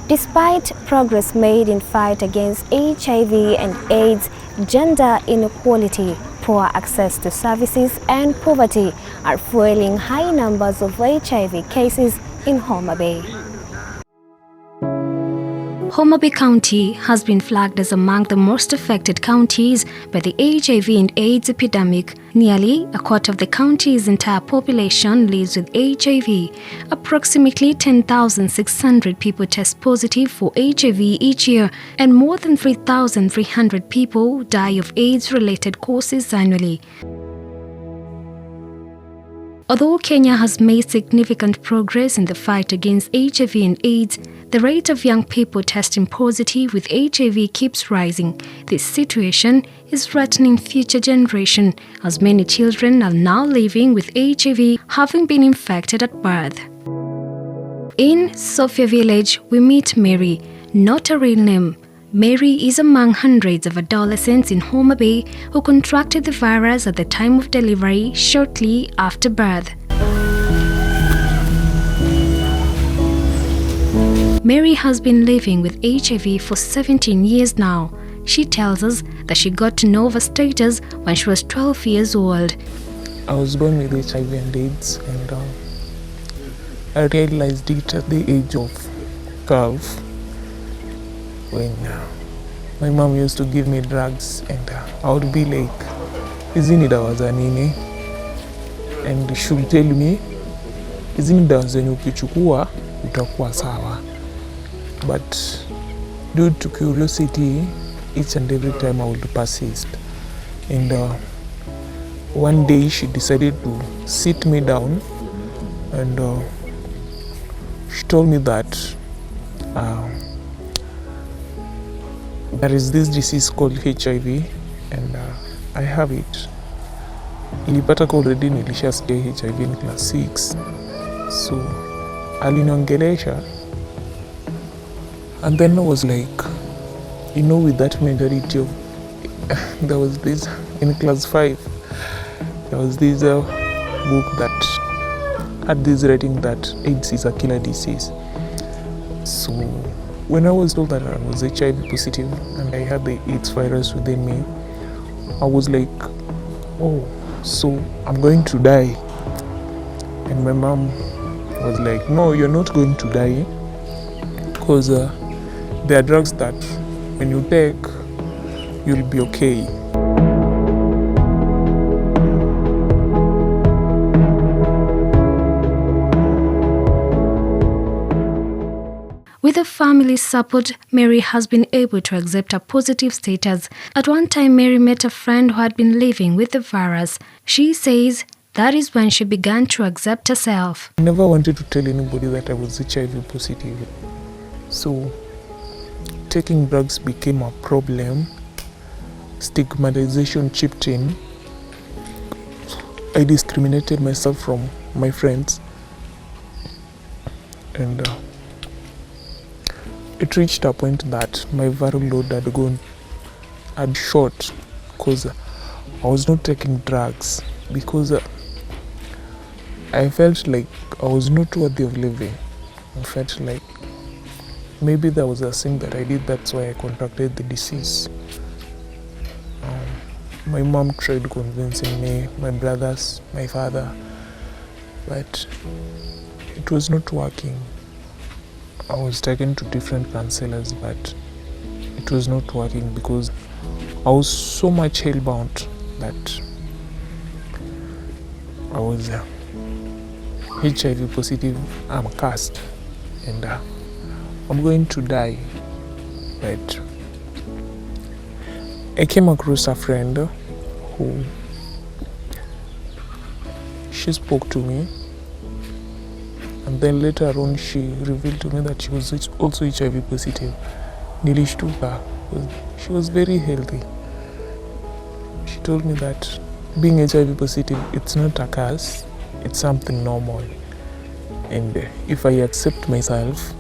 Despite progress made in fight against HIV and AIDS, gender inequality, poor access to services and poverty are fueling high numbers of HIV cases in Homa Bay. Homa Bay County has been flagged as among the most affected counties by the HIV and AIDS epidemic. Nearly a quarter of the county's entire population lives with HIV. Approximately 10,600 people test positive for HIV each year, and more than 3,300 people die of AIDS-related causes annually. Although Kenya has made significant progress in the fight against HIV and AIDS, the rate of young people testing positive with HIV keeps rising. This situation is threatening future generations, as many children are now living with HIV having been infected at birth. In Sophia Village, we meet Mary, not a real name. Mary is among hundreds of adolescents in Homa Bay who contracted the virus at the time of delivery shortly after birth. Mary has been living with HIV for 17 years now. She tells us that she got to know of her status when she was 12 years old. I was born with HIV and AIDS, and I realized it at the age of 12 when my mom used to give me drugs, and I would be like, "Hizi ni dawa za nini?" And she would tell me, "Hizi ni dawa zenye ukichukua utakuwa sawa." But due to curiosity, each and every time I would persist. And one day she decided to sit me down, and she told me that there is this disease called HIV, and I have it. Nilipata already nilishasikia HIV in class 6. So aliniongelesha, and then I was like, with that mentality of there was this in class 5, there was this book that had this writing that AIDS is a killer disease. So when I was told that I was HIV positive and I had the AIDS virus within me, I was like, oh, so I'm going to die. And my mom was like, no, you're not going to die, because there are drugs that when you take, you'll be okay. With the family's support, Mary has been able to accept a positive status. At one time, Mary met a friend who had been living with the virus. She says that is when she began to accept herself. I never wanted to tell anybody that I was HIV positive. So taking drugs became a problem. Stigmatization chipped in. I discriminated myself from my friends. And it reached a point that my viral load had shot, because I was not taking drugs, because I felt like I was not worthy of living. I felt like maybe there was a thing that I did, that's why I contracted the disease. My mom tried convincing me, my brothers, my father, but it was not working. I was taken to different counselors, but it was not working because I was so much hellbound that I was HIV positive, I'm cursed, and I'm going to die. But I came across a friend who she spoke to me, and then later on she revealed to me that she was also HIV positive. Nilishtuka. She was very healthy. She told me that being HIV positive, it's not a curse, it's something normal. And if I accept myself,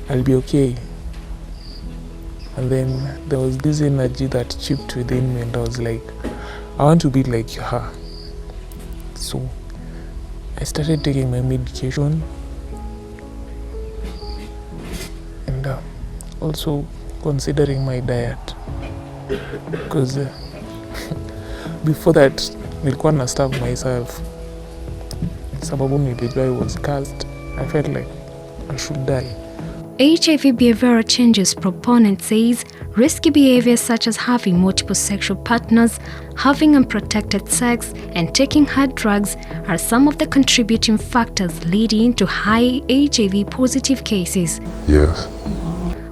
I'll be okay. And then there was this energy that chipped within me, and I was like, I want to be like her. So I started taking my medication, and and also considering my diet, because before that nilikuwa na starve myself sababu nilijua I was cursed. I felt like I should die. HIV behavioral changes proponent says risky behaviors such as having multiple sexual partners, having unprotected sex, and taking hard drugs are some of the contributing factors leading to high HIV positive cases. Yes.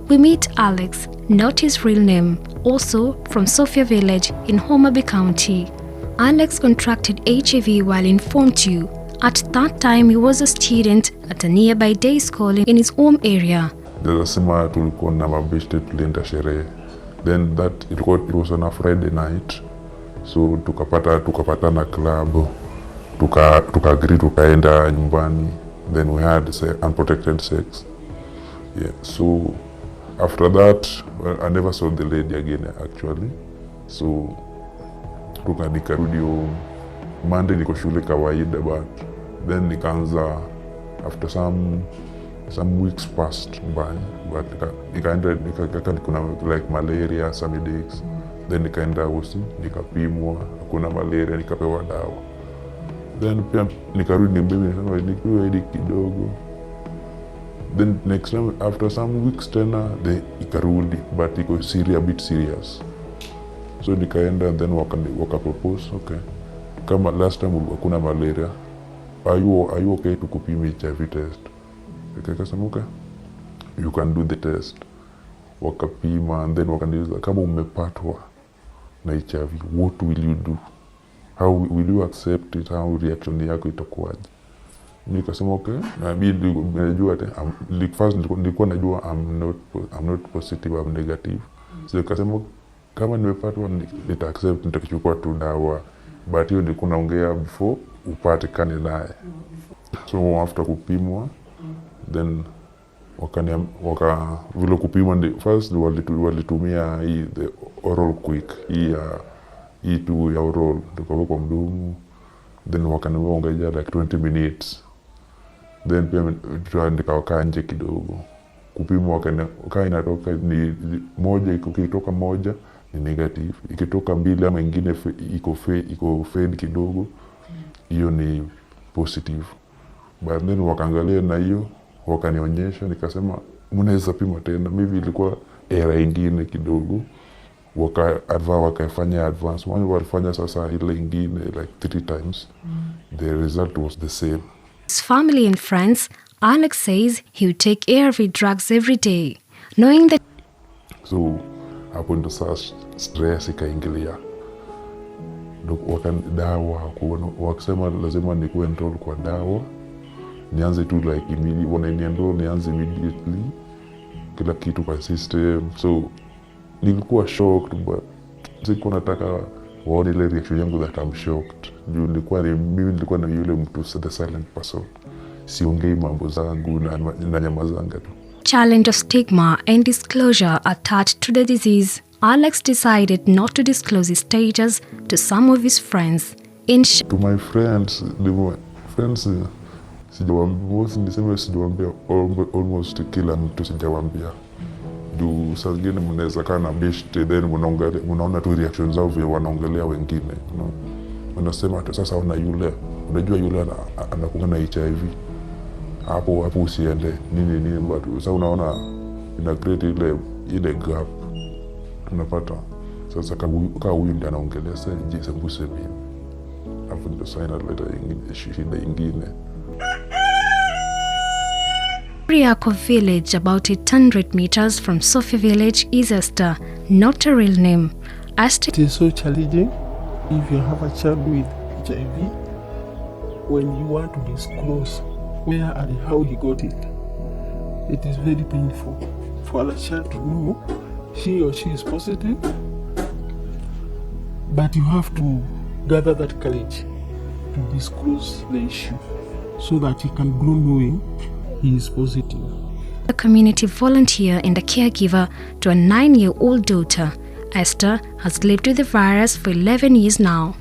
We meet Alex, not his real name, also from Sophia Village in Homa Bay County. Alex contracted HIV while in Form 2. At that time, he was a student at a nearby day school in his home area. Lazima tulikuwa na mabeshte tulienda sherehe. Then it was on a Friday night. So tukapatana club. Tuka agree tukaenda nyumbani. Then we had unprotected sex. Yeah. So after that, well, I never saw the lady again actually. So nikarudi home. Monday niko shule kawaida, but then nikaanza after some weeks passed by, but nikaenda kuna like malaria, some headaches. Then nikaenda hosi, nikapimwa, hakuna malaria, nikapewa dawa. Then pia nikarudi nikiwa hadi kidogo. Then next time after some weeks tena ikarudi, but iko a bit serious. So nikaenda, then waka propose, okay, kama last time hakuna malaria, are you okay to kupima HIV test? Nikasema okay, you can do the test. Wakapima, and then wakaniuliza kama umepatwa na HIV, what will you do? How will you accept it? How reaction yako itakuwaje? Nikasema okay, na mimi najua first nilikuwa najua I'm not positive, I'm negative. So nikasema kama nimepatwa nita accept, nitachukua tu dawa, but hiyo nilikuwa naongea before upatikane naye. So after kupimwa, then vile kupimwa first walitumia hii the oral quick, hii tu ya oral tukaweka kwa mdomo, then wakaniongezea like 20 minutes. Then pia nikakaa nje kidogo kupimwa, kaa inatoka ni moja, ikitoka moja ni negative, ikitoka mbili ama ingine iko fade kidogo, hiyo ni positive. But then wakaangalia na hiyo wakanionyesha, nikasema mnaweza pima tena. Maybe ilikuwa era ingine kidogo, wakafanya advance. Walifanya sasa ile ingine like 3 times. The result was the same. His family and friends, Alex says he would take ARV drugs every day, knowing that. So hapo ndo sasa stress ikaingilia. Dawa wakasema lazima nikuwe enroll kwa dawa, nianze tu like immediately, wananienroll nianze immediately kila kitu kwa system. So nilikuwa shocked, but sikuwa nataka waone ile reaction yangu that I'm shocked. Mimi nilikuwa na yule mtu, the silent person, siongei mambo zangu na nyamazanga tu. Challenge of stigma and disclosure attached to the disease, Alex decided not to disclose his status to some of his friends. To my friends, sijawambia almost kila mtu sijawambia. Juu saa zingine mnaweza kaa na beshte, then mnaona tu reaction zao vile wanaongelea wengine. Wanasema sasa unajua yule anakuwa na HIV. Hapo usiende nini, but sasa unaona ina create ile gap. Unapata sasa kama huyu ndiye anaongelea sasa, je, mbuse mimi. Hapo ndio sign letter shida ingine. Riako village, about 800 meters from Sophia village, is Esther, not a real name. It is so challenging if you have a child with HIV, when you want to disclose where and how he got it. It is very painful for a child to know he or she is positive, but you have to gather that courage to disclose the issue so that he can grow knowing he is positive. A community volunteer and a caregiver to a 9-year-old daughter, Esther has lived with the virus for 11 years now.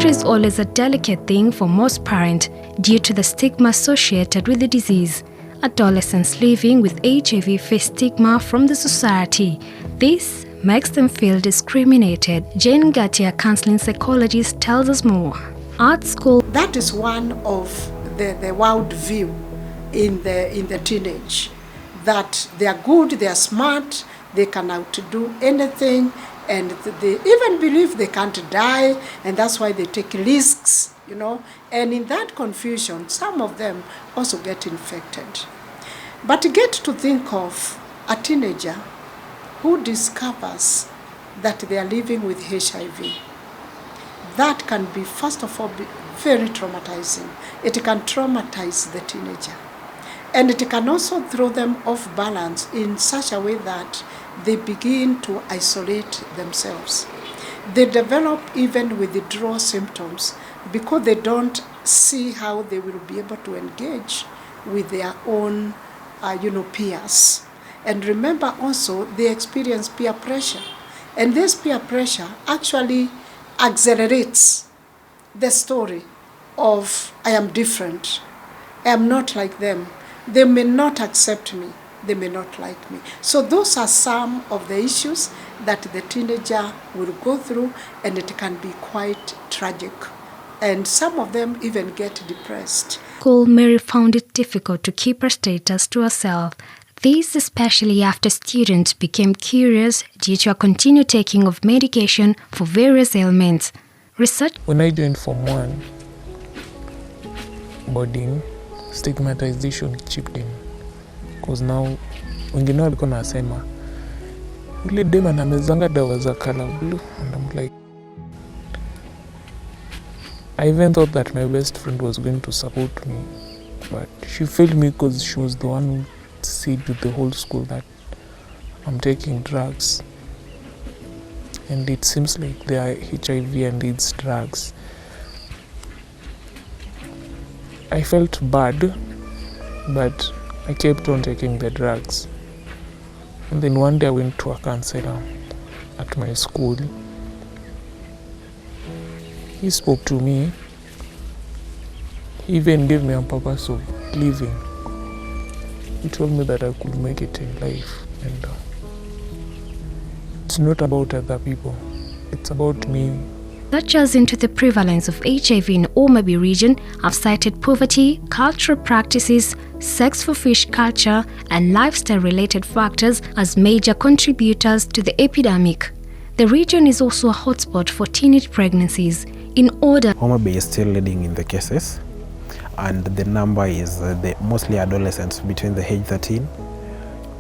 future is always a delicate thing for most parents due to the stigma associated with the disease. Adolescents living with HIV face stigma from the society. This makes them feel discriminated. Jane Gatia, a counseling psychologist, tells us more. Art school. That is one of the world view in the teenage, that they are good, they are smart, they can outdo anything, and they even believe they can't die, and that's why they take risks, you know. And in that confusion, some of them also get infected. But get to think of a teenager who discovers that they are living with HIV. That can be, first of all, very traumatizing. It can traumatize the teenager. And it can also throw them off balance in such a way that they begin to isolate themselves. They develop even withdrawal symptoms because they don't see how they will be able to engage with their own peers. And remember also, they experience peer pressure. And this peer pressure actually accelerates the story of I am different, I am not like them, they may not accept me, they may not like me. So those are some of the issues that the teenager will go through, and it can be quite tragic. And some of them even get depressed. Mary found it difficult to keep her status to herself. This especially after students became curious due to a continued taking of medication for various ailments. Research. When I joined Form 1 boarding, stigmatization chipped in. Because now, wengine walikuwa nasema yule dem anamezanga dawa za color blue, and I'm like, I even thought that my best friend was going to support me, but she failed me because she was the one who said to the whole school that I'm taking drugs, and it seems like they are HIV and AIDS drugs. I felt bad, but I kept on taking the drugs. And then one day I went to a counselor at my school. He spoke to me. He even gave me a purpose of living. He told me that I could make it in life. And it's not about other people. It's about me. Researchers into the prevalence of HIV in Homa Bay region have cited poverty, cultural practices, sex for fish culture, and lifestyle-related factors as major contributors to the epidemic. The region is also a hotspot for teenage pregnancies. Homa Bay is still leading in the cases, and the number is mostly adolescents between the age 13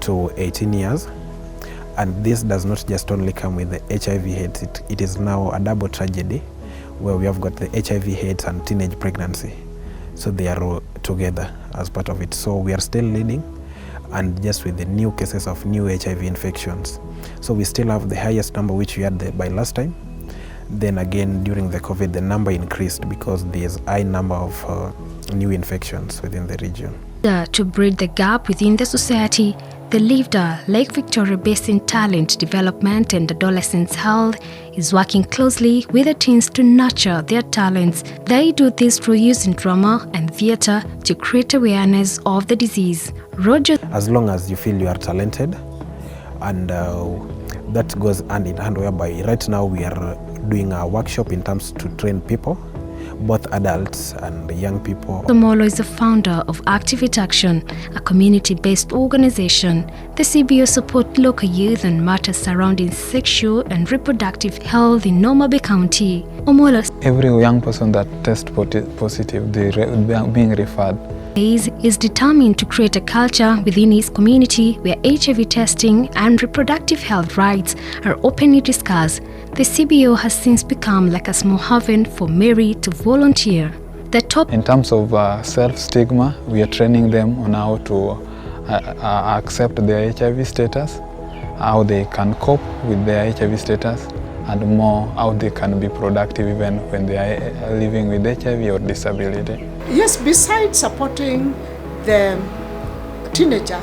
to 18 years. And this does not just only come with the HIV/AIDS, it is now a double tragedy where we have got the HIV/AIDS and teenage pregnancy. So they are all together as part of it. So we are still leading, and just with the new cases of new HIV infections. So we still have the highest number which we had by last time. Then again, during the COVID, the number increased because there's a high number of new infections within the region. To bridge the gap within the society, the LIVDA, Lake Victoria Basin Talent Development and Adolescents Health, is working closely with the teens to nurture their talents. They do this through using drama and theatre to create awareness of the disease. Roger. As long as you feel you are talented, and that goes hand in hand, whereby right now we are doing a workshop in terms to train people, both adults and young people. Tomolo is the founder of Activate Action, a community-based organization. The CBO supports local youth on matters surrounding sexual and reproductive health in Homa Bay County. Omolo. Every young person that tests positive, they are being referred. Is determined to create a culture within his community where HIV testing and reproductive health rights are openly discussed. The CBO has since become like a small haven for Mary to volunteer. In terms of self-stigma, we are training them on how to accept their HIV status, how they can cope with their HIV status, and more how they can be productive even when they are living with HIV or disability. Yes, besides supporting the teenager,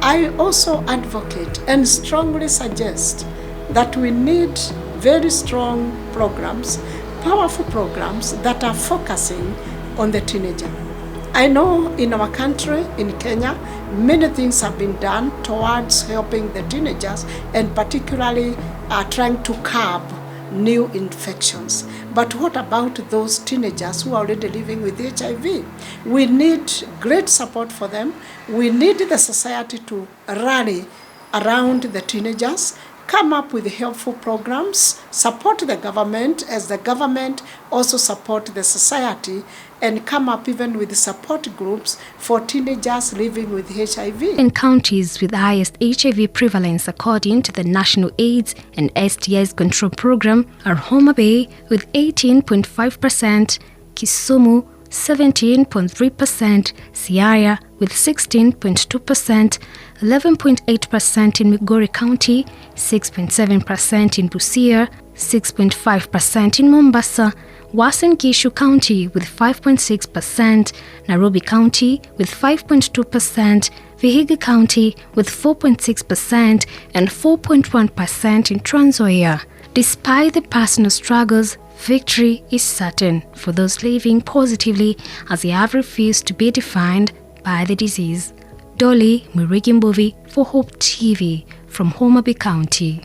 I also advocate and strongly suggest that we need very strong programs, powerful programs that are focusing on the teenager. I know in our country, in Kenya, many things have been done towards helping the teenagers and particularly trying to curb new infections. But what about those teenagers who are already living with HIV? We need great support for them. We need the society to rally around the teenagers, come up with helpful programs, support the government as the government also support the society, and come up even with support groups for teenagers living with HIV. In counties with the highest HIV prevalence according to the National AIDS and STIs Control Program are Homa Bay with 18.5%, Kisumu 17.3%, Siaya with 16.2%, 11.8% in Migori County, 6.7% in Busia, 6.5% in Mombasa, Uasin Gishu County with 5.6%, Nairobi County with 5.2%, Vihiga County with 4.6%, and 4.1% in Trans Nzoia. Despite the personal struggles, victory is certain for those living positively as they have refused to be defined by the disease. Dolly Mwirigi Mbuvi for Hope TV from Homa Bay County.